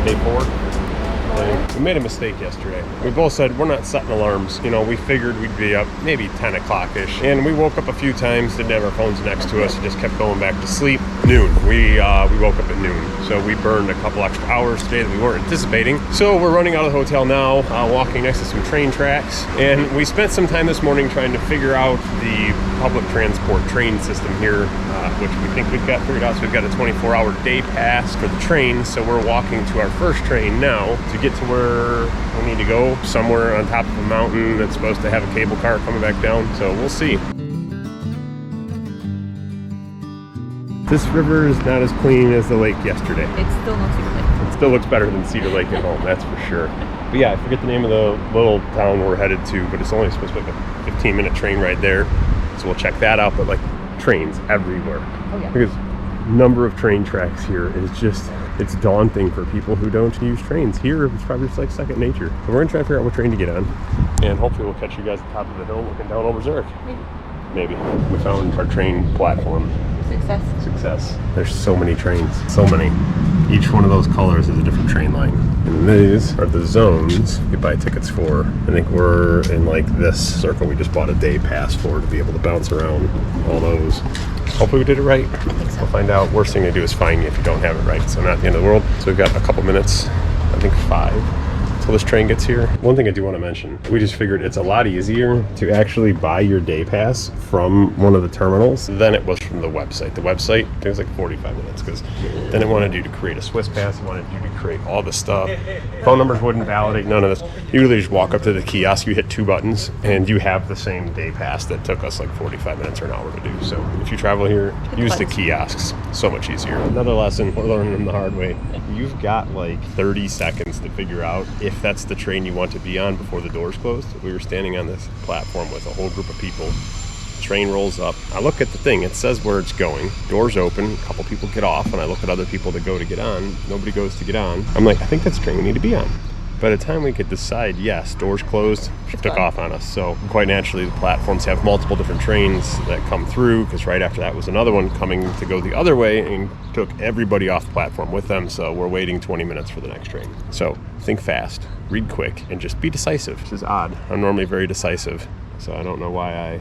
Day 4. We made a mistake yesterday. We both said we're not setting alarms. You know, we figured we'd be up maybe 10 o'clock-ish. And we woke up a few times, didn't have our phones next to us, and just kept going back to sleep. Noon. We woke up at noon. So we burned a couple extra hours today that we weren't anticipating. So we're running out of the hotel now, walking next to some train tracks. And we spent some time this morning trying to figure out the public transport train system here, which we think we've got figured out. So we've got a 24-hour day pass for the train. So we're walking to our first train now to get to where we need to go, somewhere on top of a mountain that's supposed to have a cable car coming back down. So we'll see. This river is not as clean as the lake yesterday. It's still not Cedar Lake. It still looks better than Cedar Lake at home, that's for sure. But yeah, I forget the name of the little town we're headed to, but it's only supposed to be like a 15-minute train ride there. So we'll check that out, but like trains everywhere. Oh yeah. Because number of train tracks here is just, it's daunting for people who don't use trains. Here, it's probably just like second nature. So we're gonna try to figure out what train to get on, and hopefully we'll catch you guys at the top of the hill looking down over Zurich. Maybe. We found our train platform. Success. There's so many trains, so many. Each one of those colors is a different train line. And these are the zones you buy tickets for. I think we're in like this circle we just bought a day pass for to be able to bounce around all those. Hopefully we did it right. I think so. We'll find out. Worst thing they do is fine you if you don't have it right. So not the end of the world. So we've got a couple minutes, I think 5. Till this train gets here. One thing I do want to mention, we just figured it's a lot easier to actually buy your day pass from one of the terminals than it was from the website. The website takes like 45 minutes because then it wanted you to create a Swiss pass, it wanted you to create all the stuff. Phone numbers wouldn't validate, none of this. You literally just walk up to the kiosk, you hit 2 buttons, and you have the same day pass that took us like 45 minutes or an hour to do. So if you travel here, use the kiosks. So much easier. Another lesson we're learning them the hard way. You've got like 30 seconds to figure out if that's the train you want to be on before the doors closed. We were standing on this platform with a whole group of people. Train rolls up. I look at the thing. It says where it's going. Doors open. A couple people get off, and I look at other people that go to get on. Nobody goes to get on. I'm like, I think that's the train we need to be on. By the time we could decide, yes, doors closed, she took off on us. So quite naturally, the platforms have multiple different trains that come through, because right after that was another one coming to go the other way and took everybody off the platform with them. So we're waiting 20 minutes for the next train. So think fast, read quick, and just be decisive, which is odd. I'm normally very decisive, so I don't know why I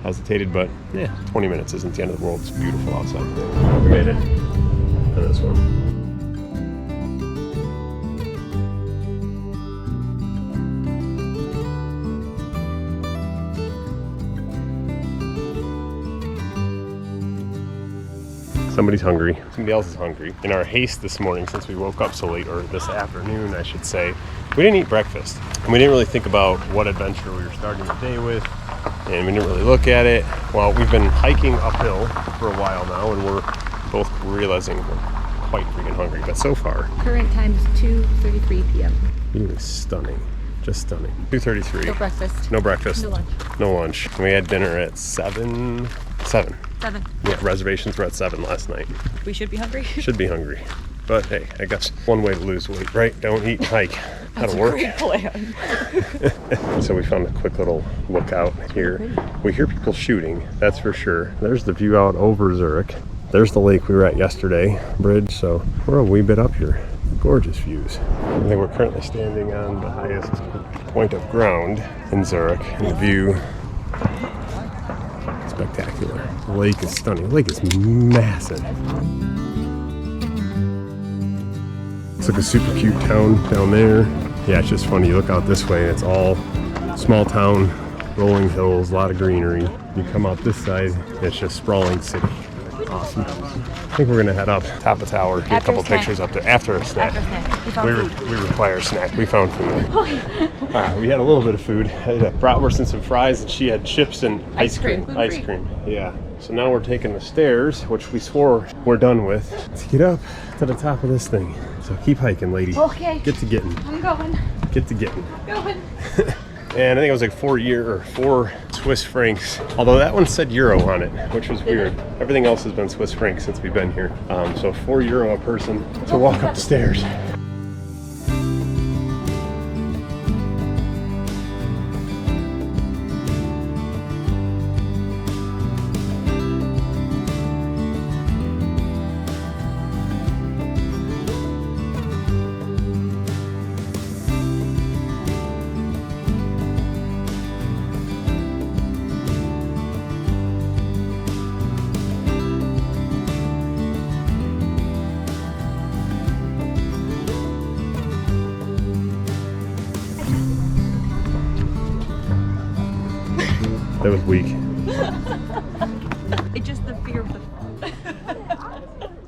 hesitated, but yeah, 20 minutes isn't the end of the world. It's beautiful outside. We made it on this one. Somebody's hungry. Somebody else is hungry. In our haste this morning, since we woke up so late, or this afternoon, I should say, we didn't eat breakfast. And we didn't really think about what adventure we were starting the day with, and we didn't really look at it. Well, we've been hiking uphill for a while now, and we're both realizing we're quite freaking hungry. But so far, current time is 2:33 p.m. It is stunning. Just stunning. 2:33. No breakfast. No breakfast. No lunch. No lunch. We had dinner at 7. 7. Yeah, reservations were at 7 last night. We should be hungry. Should be hungry. But hey, I guess one way to lose weight, right? Don't eat and hike. That'll work. That's a great plan. So we found a quick little lookout here. We hear people shooting, that's for sure. There's the view out over Zurich. There's the lake we were at yesterday, bridge. So we're a wee bit up here. Gorgeous views. I think we're currently standing on the highest point of ground in Zurich, and the view spectacular. The lake is stunning. The lake is massive. It's like a super cute town down there. Yeah, it's just funny. You look out this way and it's all small town, rolling hills, a lot of greenery. You come out this side, it's just sprawling city. Awesome. I think we're gonna head up top of the tower, get a couple pictures up there after a snack. We require a snack. We found food. We had a little bit of food. I had a bratwurst and some fries, and she had chips and ice cream. Ice cream, yeah. So now we're taking the stairs, which we swore we're done with, to get up to the top of this thing. So keep hiking, lady. Okay. Get to getting. I'm going. Get to getting. Going. And I think it was like 4 Swiss francs. Although that one said euro on it, which was weird. Everything else has been Swiss francs since we've been here. So €4 a person to walk up the stairs. That was weak. It's just the fear of the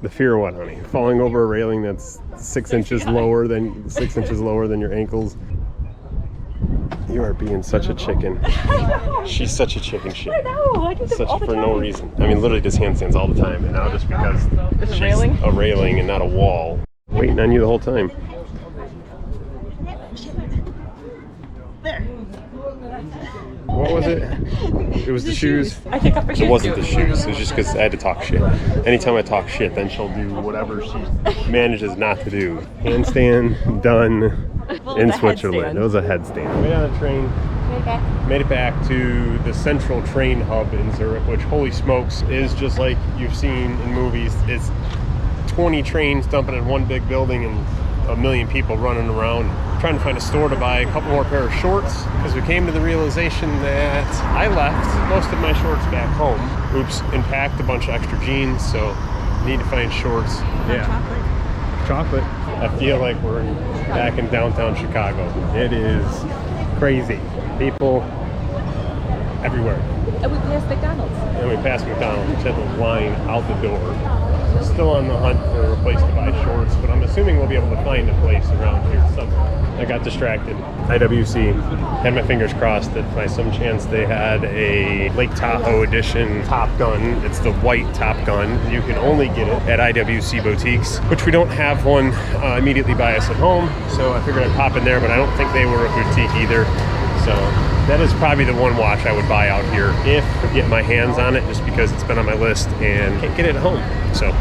The fear of what, honey? Falling over a railing that's 6 inches lower than 6 inches lower than your ankles. You are being such a chicken. She's such a chicken shit. I know. I do this Such all the for time. no reason. I mean, literally just handstands all the time, and now just because There's a she's railing? a railing and not a wall, waiting on you the whole time. There. What was it? It was the shoes. I take off my shoes. It wasn't too. the shoes. It was just because I had to talk shit. Anytime I talk shit, then she'll do whatever she manages not to do. Handstand, done, Well, in it's a Switzerland. headstand. It was a headstand. Way on the train. Made it back to the central train hub in Zurich, which, holy smokes, is just like you've seen in movies. It's 20 trains dumping in one big building and a million people running around trying to find a store to buy a couple more pair of shorts, because we came to the realization that I left most of my shorts back home. Oops, and packed a bunch of extra jeans, so need to find shorts. Chocolate. I feel like we're back in downtown Chicago. It is crazy. People everywhere. And we passed McDonald's. And we passed McDonald's, which had the line out the door. Still on the hunt for a place to buy shorts, but I'm assuming we'll be able to find a place around here somewhere. I got distracted. IWC. Had my fingers crossed that by some chance they had a Lake Tahoe edition Top Gun. It's the white Top Gun. You can only get it at IWC boutiques, which we don't have one immediately by us at home. So I figured I'd pop in there, but I don't think they were a boutique either. So that is probably the one watch I would buy out here if I get my hands on it, just because it's been on my list and can't get it at home. So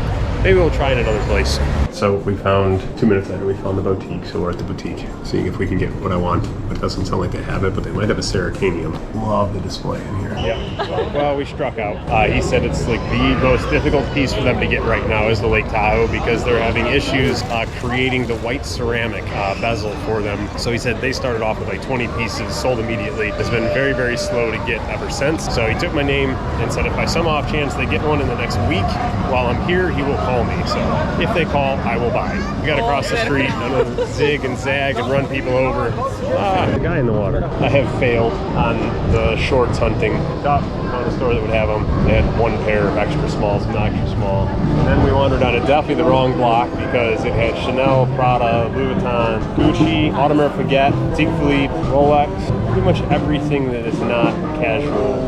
maybe we'll try it another place. So we found, 2 minutes later, we found the boutique. So we're at the boutique, seeing if we can get what I want. It doesn't sound like they have it, but they might have a Sericanium. Love the display in here. Yeah. Well, we struck out. He said it's like the most difficult piece for them to get right now is the Lake Tahoe, because they're having issues creating the white ceramic bezel for them. So he said they started off with like 20 pieces, sold immediately. It's been very, very slow to get ever since. So he took my name and said if by some off chance they get one in the next week while I'm here, he will call me. So if they call, I will buy. We got to cross the street, I'm gonna zig and zag and run people over. The guy in the water. I have failed on the shorts hunting. Found a store that would have them. They had one pair of extra smalls, not extra small. And then we wandered on definitely the wrong block, because it had Chanel, Prada, Louis Vuitton, Gucci, Audemars Piguet, Tic Philippe, Rolex, pretty much everything that is not casual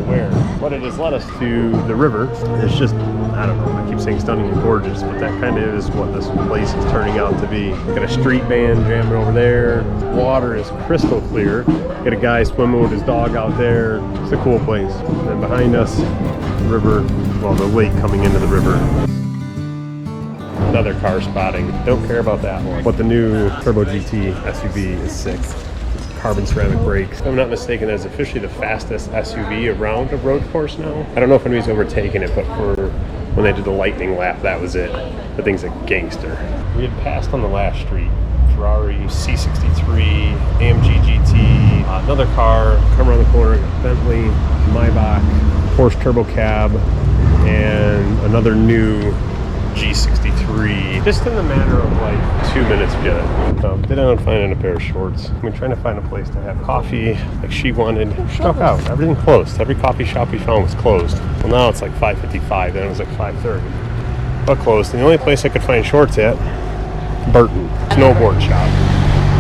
wear. But it has led us to the river. It's just, I don't know, I keep saying stunning and gorgeous, but that kind of is what this place is turning out to be. Got a street band jamming over there. Water is crystal clear. Got a guy swimming with his dog out there. It's a cool place. And then behind us, the river, well, the lake coming into the river. Another car spotting. Don't care about that one. But the new Turbo GT SUV is sick. Carbon ceramic brakes. If I'm not mistaken, that's officially the fastest SUV around a road course now. I don't know if anybody's overtaken it, but for when they did the lightning lap, that was it. The thing's a gangster. We had passed on the last street Ferrari C63, AMG GT, another car, come around the corner, Bentley, Maybach, Porsche Turbo Cab, and another new G63, just in the matter of like 2 minutes we did it. Did end up finding a pair of shorts. We're trying to find a place to have coffee like she wanted. Struck out. Everything closed. Every coffee shop we found was closed. Well, now it's like 5:55, then it was like 5:30. But closed. And the only place I could find shorts at, Burton, snowboard shop.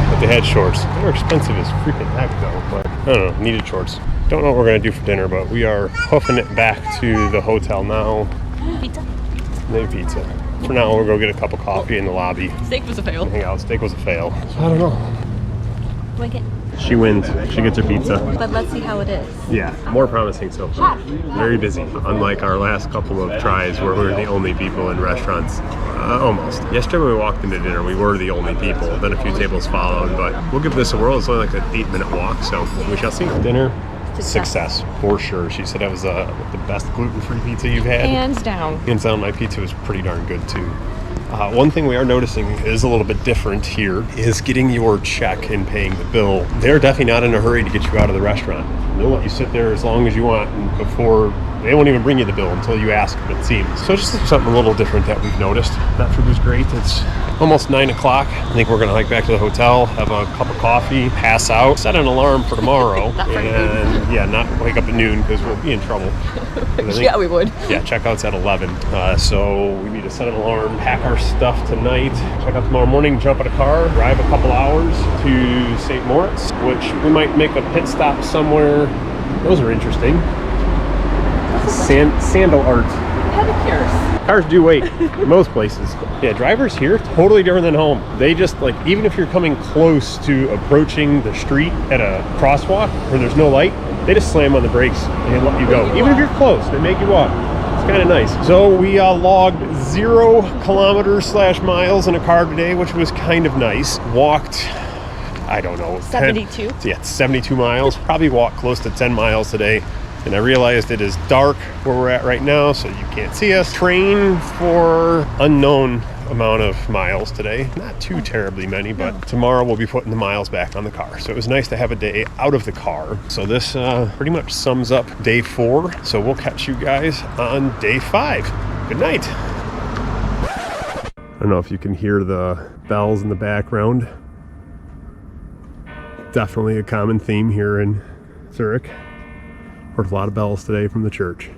But they had shorts. They were expensive as freaking heck though, but I don't know, needed shorts. Don't know what we're gonna do for dinner, but we are hoofing it back to the hotel now. Pizza. Maybe pizza. For now, we'll go get a cup of coffee in the lobby. Steak was a fail. Hang out. Steak was a fail. So I don't know. Wink it. She wins. She gets her pizza. But let's see how it is. Yeah, more promising so far. Very busy. Unlike our last couple of tries where we were the only people in restaurants. Almost. Yesterday when we walked into dinner, we were the only people. Then a few tables followed, but we'll give this a whirl. It's only like an 8-minute walk, so we shall see. Dinner. Success, for sure. She said it was the best gluten-free pizza you've had. Hands down. Hands down, my pizza was pretty darn good too. One thing we are noticing is a little bit different here is getting your check and paying the bill. They're definitely not in a hurry to get you out of the restaurant. They'll let you sit there as long as you want, and before They won't even bring you the bill until you ask them, it seems. So it's just something a little different that we've noticed. That food was great. It's almost 9 o'clock. I think we're gonna hike back to the hotel, have a cup of coffee, pass out, set an alarm for tomorrow, Not for and yeah, not wake up at noon because we'll be in trouble. Yeah, we would. Yeah, checkout's at 11. So we need to set an alarm, pack our stuff tonight, check out tomorrow morning, jump in a car, drive a couple hours to St. Moritz, which we might make a pit stop somewhere. Those are interesting. Sandal art. Pedicures. Cars do wait in most places. Yeah, drivers here, totally different than home. They just, like, even if you're coming close to approaching the street at a crosswalk where there's no light, they just slam on the brakes and let you go. Even if you're close, they make you walk. It's kind of nice. So we logged 0 kilometers/miles in a car today, which was kind of nice. Walked, I don't know, 72? Yeah, 72 miles. Probably walked close to 10 miles today. And I realized it is dark where we're at right now, so you can't see us. Train for unknown amount of miles today. Not too terribly many, but tomorrow we'll be putting the miles back on the car. So it was nice to have a day out of the car. So this pretty much sums up day 4. So we'll catch you guys on day 5. Good night. I don't know if you can hear the bells in the background. Definitely a common theme here in Zurich. Heard a lot of bells today from the church.